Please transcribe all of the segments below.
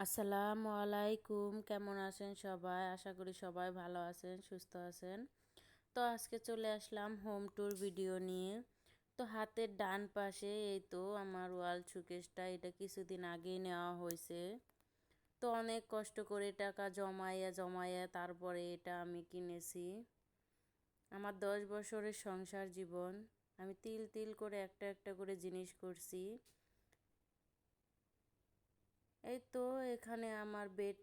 আসসালামু আলাইকুম, কেমন আছেন সবাই? আশা করি সবাই ভালো আছেন, সুস্থ আছেন। তো আজকে চলে আসলাম হোম ট্যুর ভিডিও নিয়ে। তো হাতের ডান পাশে এই তো আমার ওয়াল শোকেসটা, এটা কিছুদিন আগেই নেওয়া হয়েছে। তো অনেক কষ্ট করে টাকা জমাইয়া জমাইয়া তারপরে এটা আমি কিনেছি। আমার 10 বছরের সংসার জীবন, আমি তিল তিল করে একটা একটা করে জিনিস করছি। এই তো এখানে আমার বেড।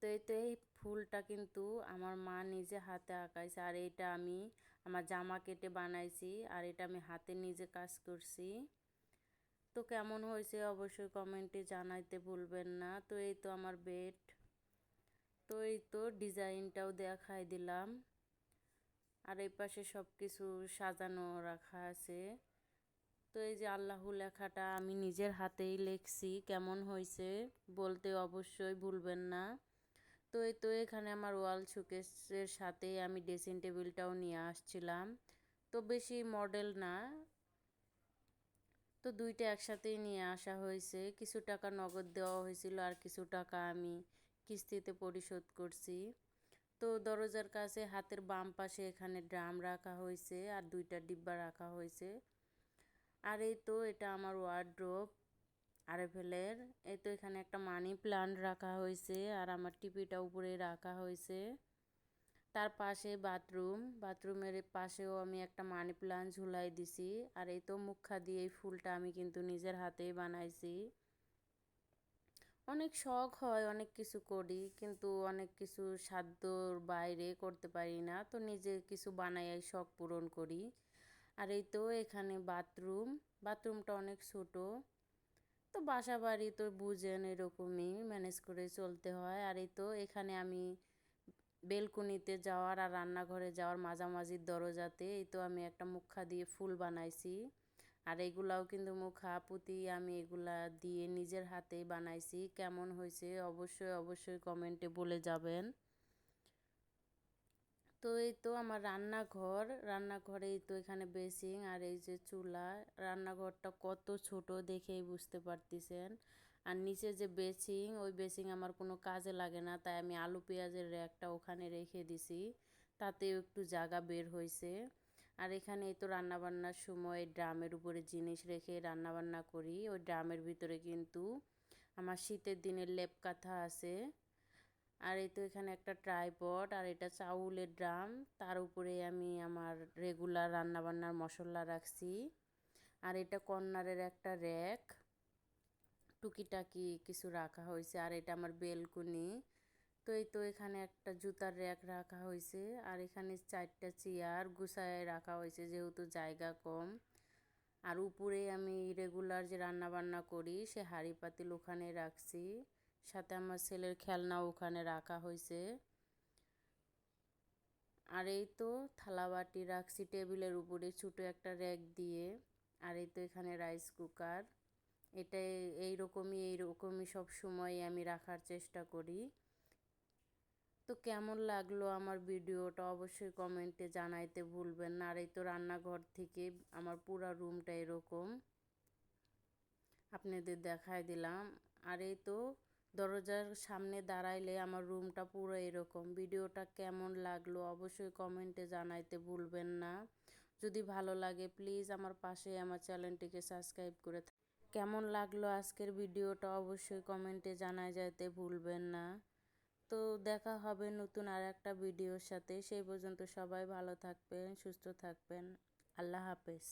তো এই ফুলটা কিন্তু আমার মা নিজে হাতে আঁকাইছে, আর এটা আমি আমার জামা কেটে বানাইছি, আর এটা আমি হাতে নিজে কাজ করছি। তো কেমন হয়েছে অবশ্যই কমেন্টে জানাইতে ভুলবেন না। তো এই তো আমার বেড। তো এই তো ডিজাইনটাও দেখাই দিলাম, আর এই পাশে সব কিছু সাজানো রাখা আছে। তো এই যে আল্লাহু লেখাটা আমি নিজের হাতেই লিখছি, কেমন হয়েছে বলতে অবশ্যই ভুলবেন না। তো এই তো এখানে আমার ওয়াল শোকেসের সাথে আমি ড্রেসিং টেবিলটাও নিয়ে আসছিলাম। তো বেশি মডেল না, তো দুইটা একসাথেই নিয়ে আসা হয়েছে। কিছু টাকা নগদ দেওয়া হয়েছিল, আর কিছু টাকা আমি কিস্তিতে পরিশোধ করছি। তো দরজার কাছে হাতের বাম পাশে এখানে ড্রাম রাখা হয়েছে, আর দুইটা ডিব্বা রাখা হয়েছে। আর এই তো এটা আমার ওয়ার্ড্রোব আরএফএলের। এই তো এখানে একটা মানি প্লান্ট রাখা হয়েছে, আর আমার টিপিটা উপরে রাখা হয়েছে। তার পাশে বাথরুমের পাশেও আমি একটা মানি প্লান্ট ঝুলাই দিছি। আর এই তো মুখা দিয়ে এই ফুলটা আমি কিন্তু নিজের হাতেই বানাইছি। অনেক শখ হয়, অনেক কিছু করি, কিন্তু অনেক কিছু সাধ্যর বাইরে করতে পারি না, তো নিজে কিছু বানাই শখ পূরণ করি। আর এই তো এখানে বাথরুমটা অনেক ছোট। তো বাসা বাড়ি তো বুঝেন, এরকমই ম্যানেজ করে চলতে হয়। আর এই তো এখানে আমি বেলকনিতে যাওয়ার আর রান্নাঘরে যাওয়ার মাঝামাঝির দরজাতে এই তো আমি একটা মুখা দিয়ে ফুল বানাইছি। আর এগুলাও কিন্তু মুখা পুঁতি আমি এগুলা দিয়ে নিজের হাতেই বানাইছি। কেমন হয়েছে অবশ্যই অবশ্যই কমেন্টে বলে যাবেন। তো এই তো আমার রান্নাঘরে এই তো এখানে বেসিং, আর এই যে চুলা। রান্নাঘরটা কত ছোট দেখেই বুঝতে পারতেছেন। আর নিচে যে বেসিং, ওই বেসিং আমার কোনো কাজে লাগে না, তাই আমি আলু পেঁয়াজের র্যাকটা ওখানে রেখে দিছি, তাতেও একটু জায়গা বের হয়েছে। আর এখানে এই তো রান্নাবান্নার সময় ড্রামের উপরে জিনিস রেখে রান্নাবান্না করি। ওই ড্রামের ভিতরে কিন্তু আমার শীতের দিনের লেপ কাঁথা আছে। আর এই তো এখানে একটা ট্রাইপড, আর এটা চাউলের ড্রাম, তার উপরে আমি আমার রেগুলার রান্নাবান্নার মশলা রাখছি। আর এটা কর্নারের একটা র্যাক, টুকিটাকি কিছু রাখা হয়েছে। আর এটা আমার বেলকুনি। তো এই তো এখানে একটা জুতার র্যাক রাখা হয়েছে, আর এখানে 4টা চেয়ার গুছায় রাখা হয়েছে যেহেতু জায়গা কম। আর উপরে আমি রেগুলার যে রান্না বান্না করি সে হাঁড়ি পাতিল ওখানে রাখছি, সাথে আমার ছেলের খেলনাও ওখানে রাখা হয়েছে। আর এই তো থালাবাটি রাখছি টেবিলের উপরে ছোটো একটা র্যাক দিয়ে। আর এই তো এখানে রাইস কুকার, এটাই এইরকমই সব সময় আমি রাখার চেষ্টা করি। তো কেমন লাগলো আমার ভিডিওটা অবশ্যই কমেন্টে জানাইতে ভুলবেন না। আর এই তো রান্নাঘর থেকে আমার পুরো রুমটা এরকম আপনাদের দেখাই দিলাম। আর এই তো দরজার সামনে দাঁড়াইলে আমার রুমটা পুরো এরকম। ভিডিওটা কেমন লাগলো অবশ্যই কমেন্টে জানাইতে ভুলবেন না। যদি ভালো লাগে প্লিজ আমার পাশে আমার চ্যানেলটিকে সাবস্ক্রাইব করে কেমন লাগলো আজকের ভিডিওটা অবশ্যই কমেন্টে জানাই যাইতে ভুলবেন না। তো দেখা হবে নতুন আর একটা ভিডিওর সাথে। সেই পর্যন্ত সবাই ভালো থাকবেন, সুস্থ থাকবেন। আল্লাহ হাফেজ।